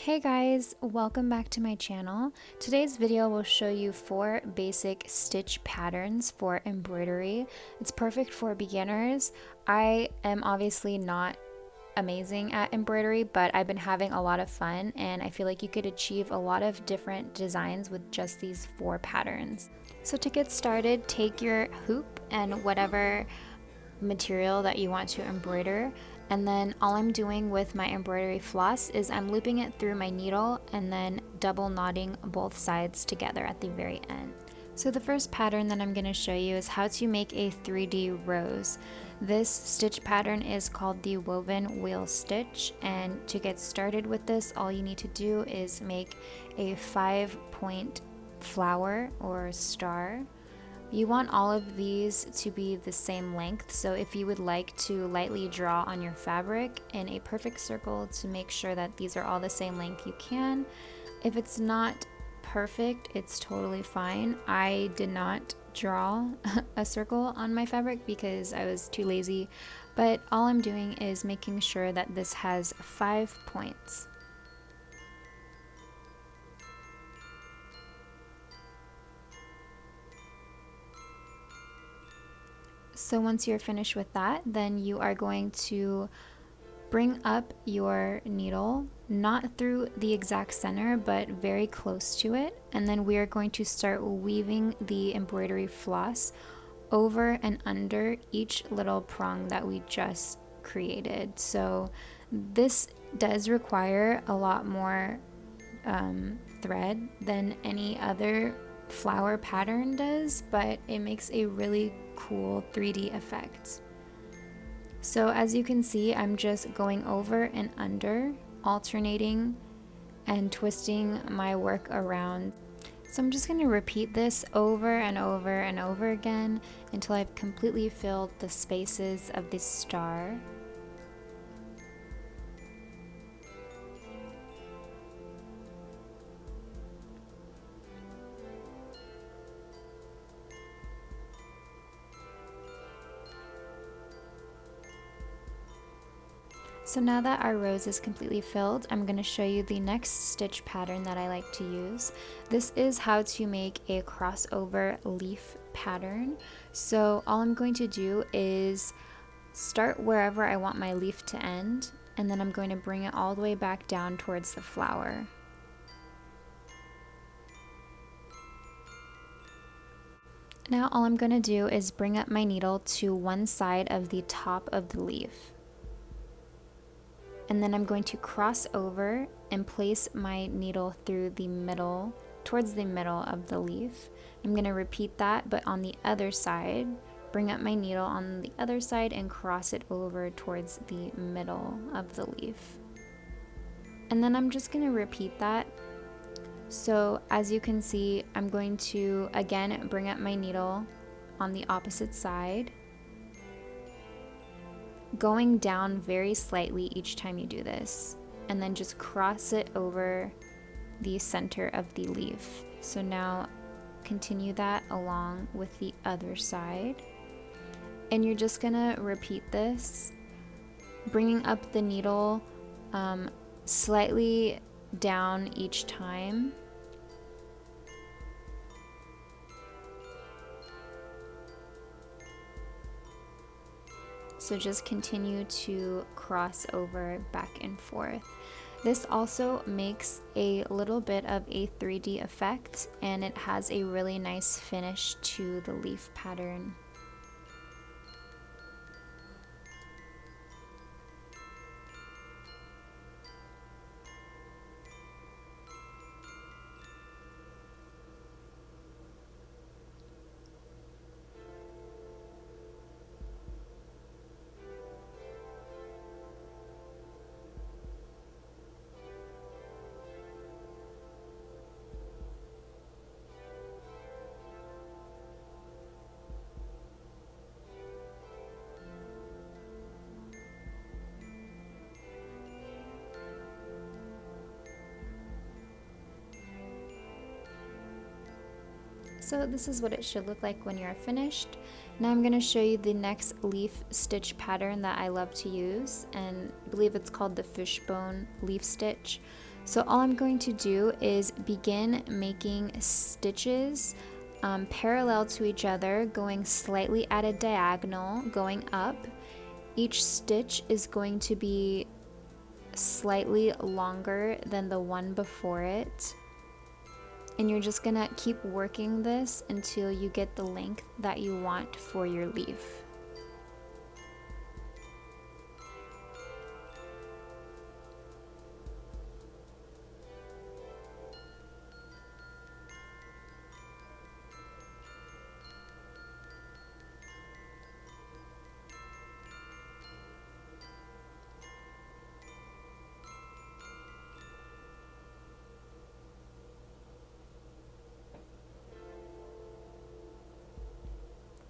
Hey guys, welcome back to my channel. Today's video will show you 4 basic stitch patterns for embroidery. It's perfect for beginners. I am obviously not amazing at embroidery, but I've been having a lot of fun and I feel like you could achieve a lot of different designs with just these 4 patterns. So to get started, take your hoop and whatever material that you want to embroider, and then all I'm doing with my embroidery floss is I'm looping it through my needle and then double knotting both sides together at the very end. So the first pattern that I'm going to show you is how to make a 3D rose. This stitch pattern is called the woven wheel stitch, and to get started with this, all you need to do is make a 5-point flower or star. You want all of these to be the same length, so if you would like to lightly draw on your fabric in a perfect circle to make sure that these are all the same length, you can. If it's not perfect, it's totally fine. I did not draw a circle on my fabric because I was too lazy, but all I'm doing is making sure that this has 5 points. So once you're finished with that, then you are going to bring up your needle, not through the exact center, but very close to it. And then we are going to start weaving the embroidery floss over and under each little prong that we just created. So this does require a lot more thread than any other flower pattern does, but it makes a really cool 3D effect. So as you can see, I'm just going over and under, alternating and twisting my work around. So I'm just going to repeat this over and over and over again until I've completely filled the spaces of this star. So now that our rose is completely filled, I'm going to show you the next stitch pattern that I like to use. This is how to make a crossover leaf pattern. So all I'm going to do is start wherever I want my leaf to end, and then I'm going to bring it all the way back down towards the flower. Now all I'm going to do is bring up my needle to one side of the top of the leaf. And then I'm going to cross over and place my needle through the middle, towards the middle of the leaf. I'm going to repeat that, but on the other side, bring up my needle on the other side and cross it over towards the middle of the leaf. And then I'm just going to repeat that. So as you can see, I'm going to again bring up my needle on the opposite side, going down very slightly each time you do this, and then just cross it over the center of the leaf. So now continue that along with the other side, and you're just gonna repeat this, bringing up the needle slightly down each time. So just continue to cross over back and forth. This also makes a little bit of a 3D effect, and it has a really nice finish to the leaf pattern. So this is what it should look like when you're finished. Now I'm going to show you the next leaf stitch pattern that I love to use, and I believe it's called the Fishbone leaf stitch. So all I'm going to do is begin making stitches parallel to each other, going slightly at a diagonal, going up. Each stitch is going to be slightly longer than the one before it. And you're just gonna keep working this until you get the length that you want for your leaf.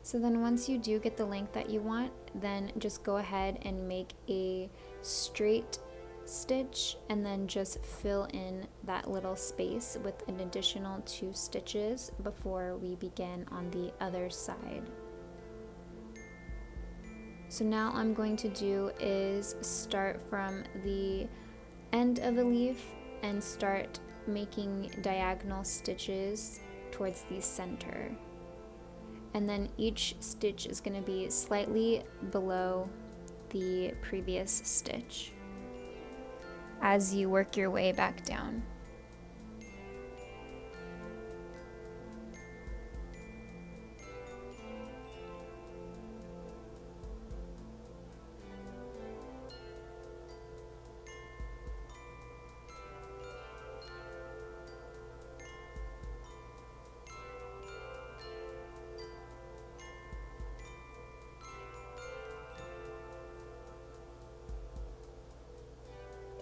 So then once you do get the length that you want, then just go ahead and make a straight stitch and then just fill in that little space with an additional 2 stitches before we begin on the other side. So now I'm going to do is start from the end of the leaf and start making diagonal stitches towards the center. And then each stitch is going to be slightly below the previous stitch as you work your way back down.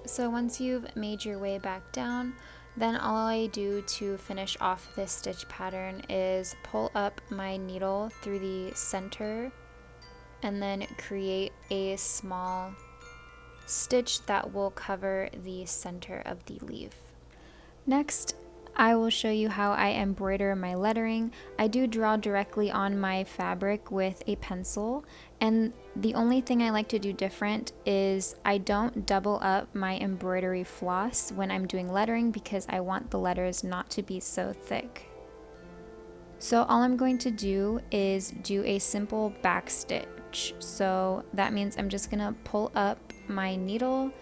So once you've made your way back down, then all I do to finish off this stitch pattern is pull up my needle through the center and then create a small stitch that will cover the center of the leaf. Next, I will show you how I embroider my lettering. I do draw directly on my fabric with a pencil, and the only thing I like to do different is I don't double up my embroidery floss when I'm doing lettering because I want the letters not to be so thick. So all I'm going to do is do a simple back stitch. So that means I'm just gonna pull up my needle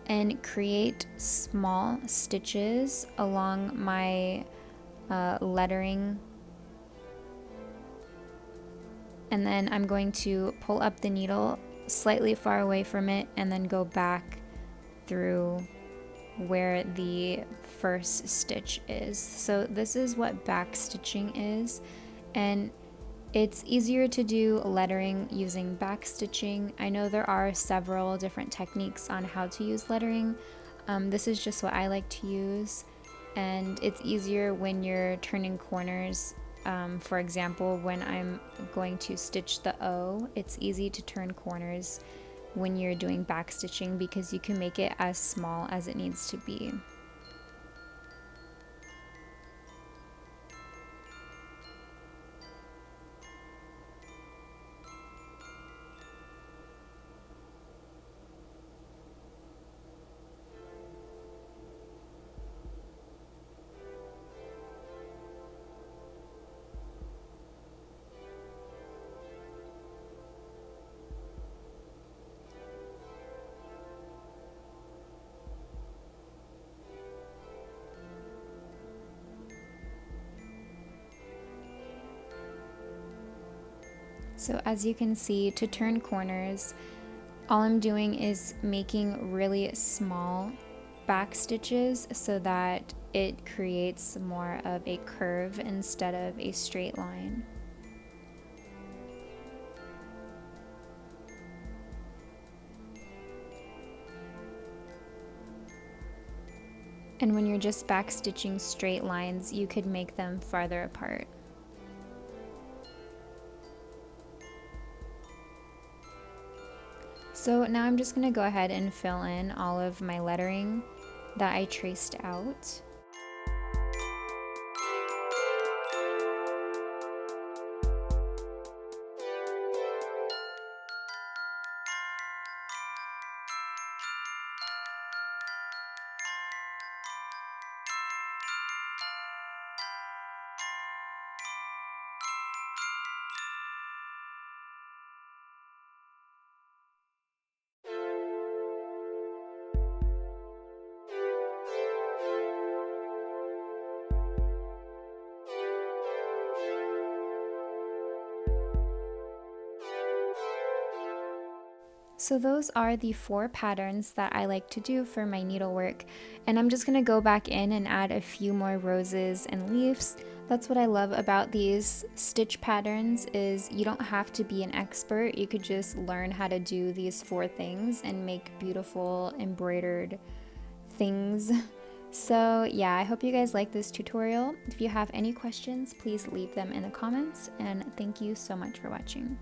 and create small stitches along my lettering, and then I'm going to pull up the needle slightly far away from it and then go back through where the first stitch is. So this is what back stitching is, and it's easier to do lettering using back stitching. I know there are several different techniques on how to use lettering. This is just what I like to use, and it's easier when you're turning corners. For example, when I'm going to stitch the O, it's easy to turn corners when you're doing back stitching because you can make it as small as it needs to be. So as you can see, to turn corners, all I'm doing is making really small back stitches so that it creates more of a curve instead of a straight line. And when you're just back stitching straight lines, you could make them farther apart. So now I'm just going to go ahead and fill in all of my lettering that I traced out. So those are the 4 patterns that I like to do for my needlework, and I'm just gonna go back in and add a few more roses and leaves. That's what I love about these stitch patterns is you don't have to be an expert. You could just learn how to do these 4 things and make beautiful embroidered things. So yeah, I hope you guys like this tutorial. If you have any questions, please leave them in the comments, and thank you so much for watching.